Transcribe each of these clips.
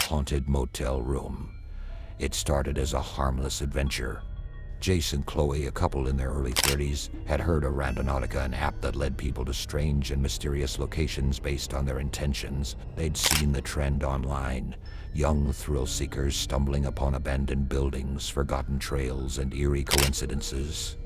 haunted motel room. It started as a harmless adventure. Jace and Chloe, a couple in their early 30s, had heard of Randonautica, an app that led people to strange and mysterious locations based on their intentions. They'd seen the trend online. Young thrill seekers stumbling upon abandoned buildings, forgotten trails, and eerie coincidences.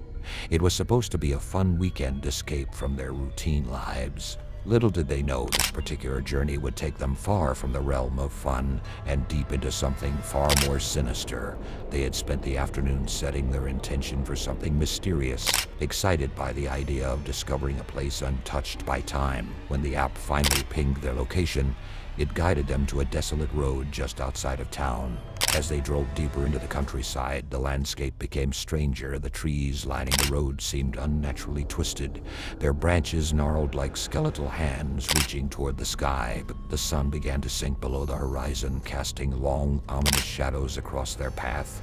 It was supposed to be a fun weekend escape from their routine lives. Little did they know this particular journey would take them far from the realm of fun and deep into something far more sinister. They had spent the afternoon setting their intention for something mysterious, excited by the idea of discovering a place untouched by time. When the app finally pinged their location, it guided them to a desolate road just outside of town. As they drove deeper into the countryside, the landscape became stranger. The trees lining the road seemed unnaturally twisted, their branches gnarled like skeletal hands reaching toward the sky. But the sun began to sink below the horizon, casting long, ominous shadows across their path.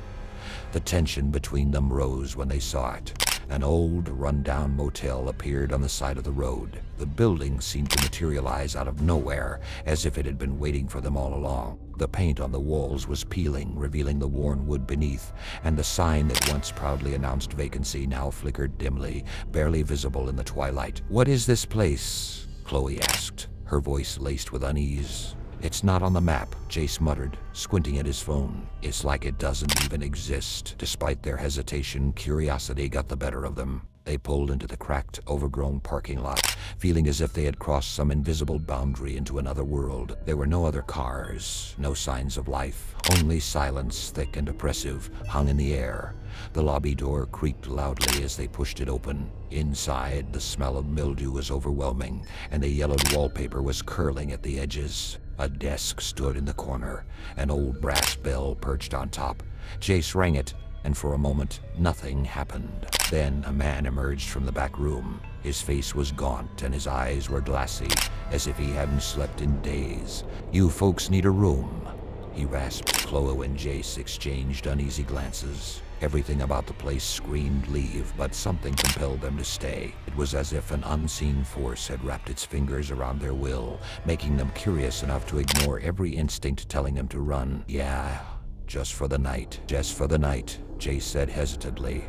The tension between them rose when they saw it. An old, run-down motel appeared on the side of the road. The building seemed to materialize out of nowhere, as if it had been waiting for them all along. The paint on the walls was peeling, revealing the worn wood beneath, and the sign that once proudly announced vacancy now flickered dimly, barely visible in the twilight. "What is this place?" Chloe asked, her voice laced with unease. "It's not on the map," Jace muttered, squinting at his phone. "It's like it doesn't even exist." Despite their hesitation, curiosity got the better of them. They pulled into the cracked, overgrown parking lot, feeling as if they had crossed some invisible boundary into another world. There were no other cars, no signs of life. Only silence, thick and oppressive, hung in the air. The lobby door creaked loudly as they pushed it open. Inside, the smell of mildew was overwhelming, and the yellowed wallpaper was curling at the edges. A desk stood in the corner, an old brass bell perched on top. Jace rang it, and for a moment, nothing happened. Then a man emerged from the back room. His face was gaunt and his eyes were glassy, as if he hadn't slept in days. "You folks need a room," he rasped. Chloe and Jace exchanged uneasy glances. Everything about the place screamed leave, but something compelled them to stay. It was as if an unseen force had wrapped its fingers around their will, making them curious enough to ignore every instinct telling them to run. "Yeah, just for the night. Just for the night," Jace said hesitantly.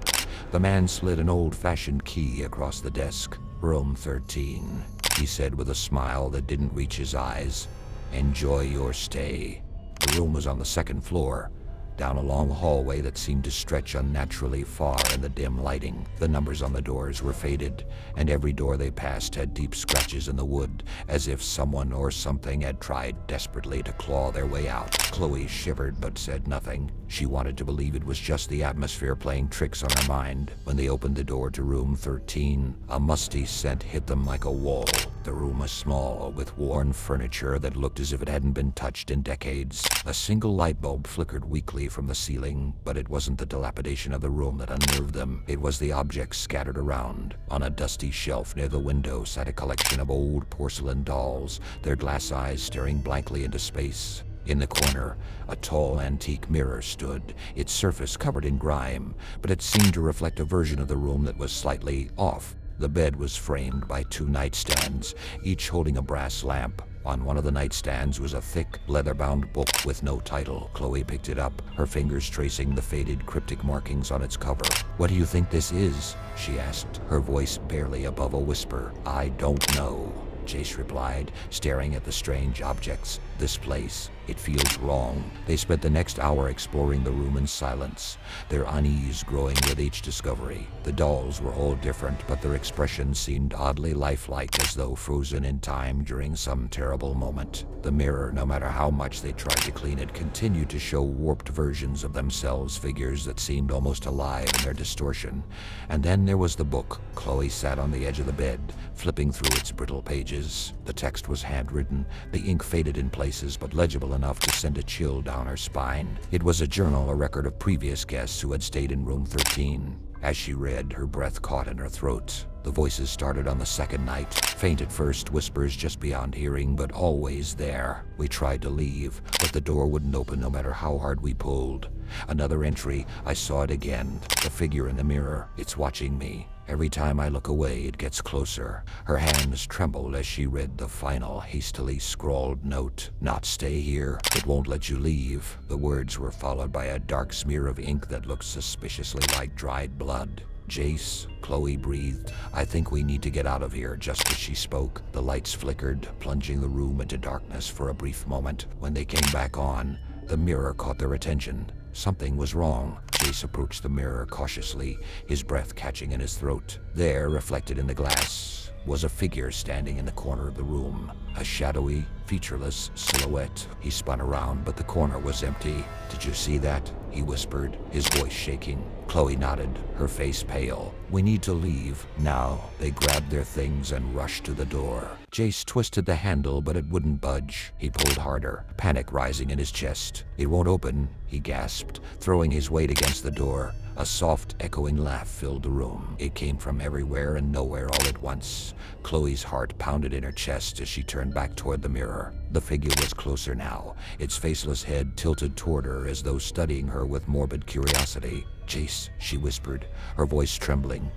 The man slid an old-fashioned key across the desk. "Room 13, he said with a smile that didn't reach his eyes. "Enjoy your stay." The room was on the second floor, down a long hallway that seemed to stretch unnaturally far in the dim lighting. The numbers on the doors were faded, and every door they passed had deep scratches in the wood, as if someone or something had tried desperately to claw their way out. Chloe shivered but said nothing. She wanted to believe it was just the atmosphere playing tricks on her mind. When they opened the door to room 13, a musty scent hit them like a wall. The room was small, with worn furniture that looked as if it hadn't been touched in decades. A single light bulb flickered weakly from the ceiling, but it wasn't the dilapidation of the room that unnerved them. It was the objects scattered around. On a dusty shelf near the window sat a collection of old porcelain dolls, their glass eyes staring blankly into space. In the corner, a tall antique mirror stood, its surface covered in grime, but it seemed to reflect a version of the room that was slightly off. The bed was framed by two nightstands, each holding a brass lamp. On one of the nightstands was a thick, leather-bound book with no title. Chloe picked it up, her fingers tracing the faded, cryptic markings on its cover. "What do you think this is?" she asked, her voice barely above a whisper. "I don't know," Jace replied, staring at the strange objects. "This place, it feels wrong." They spent the next hour exploring the room in silence, their unease growing with each discovery. The dolls were all different, but their expressions seemed oddly lifelike, as though frozen in time during some terrible moment. The mirror, no matter how much they tried to clean it, continued to show warped versions of themselves, figures that seemed almost alive in their distortion. And then there was the book. Chloe sat on the edge of the bed, flipping through its brittle pages. The text was handwritten, the ink faded in places, but legible enough to send a chill down her spine. It was a journal, a record of previous guests who had stayed in room 13. As she read, her breath caught in her throat. The voices started on the second night. Faint at first, whispers just beyond hearing, but always there. We tried to leave, but the door wouldn't open no matter how hard we pulled. Another entry, I saw it again. The figure in the mirror. It's watching me. Every time I look away, it gets closer. Her hands trembled as she read the final, hastily scrawled note. Not stay here. It won't let you leave. The words were followed by a dark smear of ink that looked suspiciously like dried blood. Jace, Chloe breathed. I think we need to get out of here. Just as she spoke, the lights flickered, plunging the room into darkness for a brief moment. When they came back on, the mirror caught their attention. Something was wrong. Jace approached the mirror cautiously, his breath catching in his throat. There, reflected in the glass, was a figure standing in the corner of the room. A shadowy, featureless silhouette. He spun around, but the corner was empty. Did you see that? He whispered, his voice shaking. Chloe nodded, her face pale. We need to leave. Now. They grabbed their things and rushed to the door. Jace twisted the handle, but it wouldn't budge. He pulled harder, panic rising in his chest. It won't open, he gasped, throwing his weight against the door. A soft, echoing laugh filled the room. It came from everywhere and nowhere all at once. Chloe's heart pounded in her chest as she turned back toward the mirror. The figure was closer now, its faceless head tilted toward her as though studying her with morbid curiosity. Jace, she whispered, her voice trembling.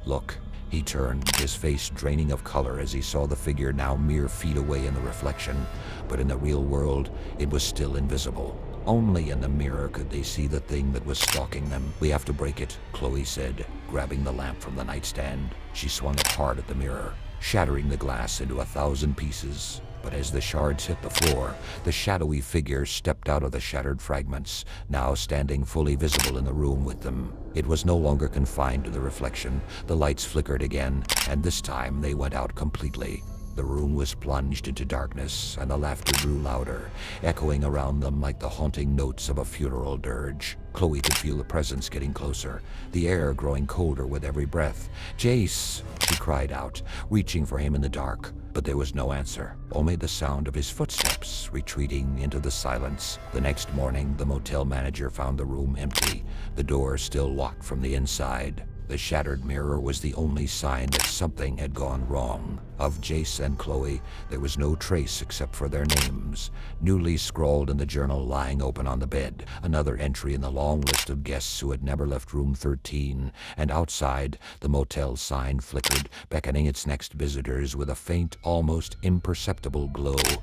Look. He turned, his face draining of color as he saw the figure now mere feet away in the reflection. But in the real world, it was still invisible. Only in the mirror could they see the thing that was stalking them. We have to break it, Chloe said, grabbing the lamp from the nightstand. She swung it hard at the mirror, shattering the glass into 1,000 pieces. But as the shards hit the floor, the shadowy figure stepped out of the shattered fragments, now standing fully visible in the room with them. It was no longer confined to the reflection. The lights flickered again, and this time they went out completely. The room was plunged into darkness, and the laughter grew louder, echoing around them like the haunting notes of a funeral dirge. Chloe could feel the presence getting closer, the air growing colder with every breath. Jace, she cried out, reaching for him in the dark. But there was no answer, only the sound of his footsteps retreating into the silence. The next morning, the motel manager found the room empty, the door still locked from the inside. The shattered mirror was the only sign that something had gone wrong. Of Jace and Chloe, there was no trace except for their names, newly scrawled in the journal lying open on the bed. Another entry in the long list of guests who had never left room 13. And outside, the motel sign flickered, beckoning its next visitors with a faint, almost imperceptible glow.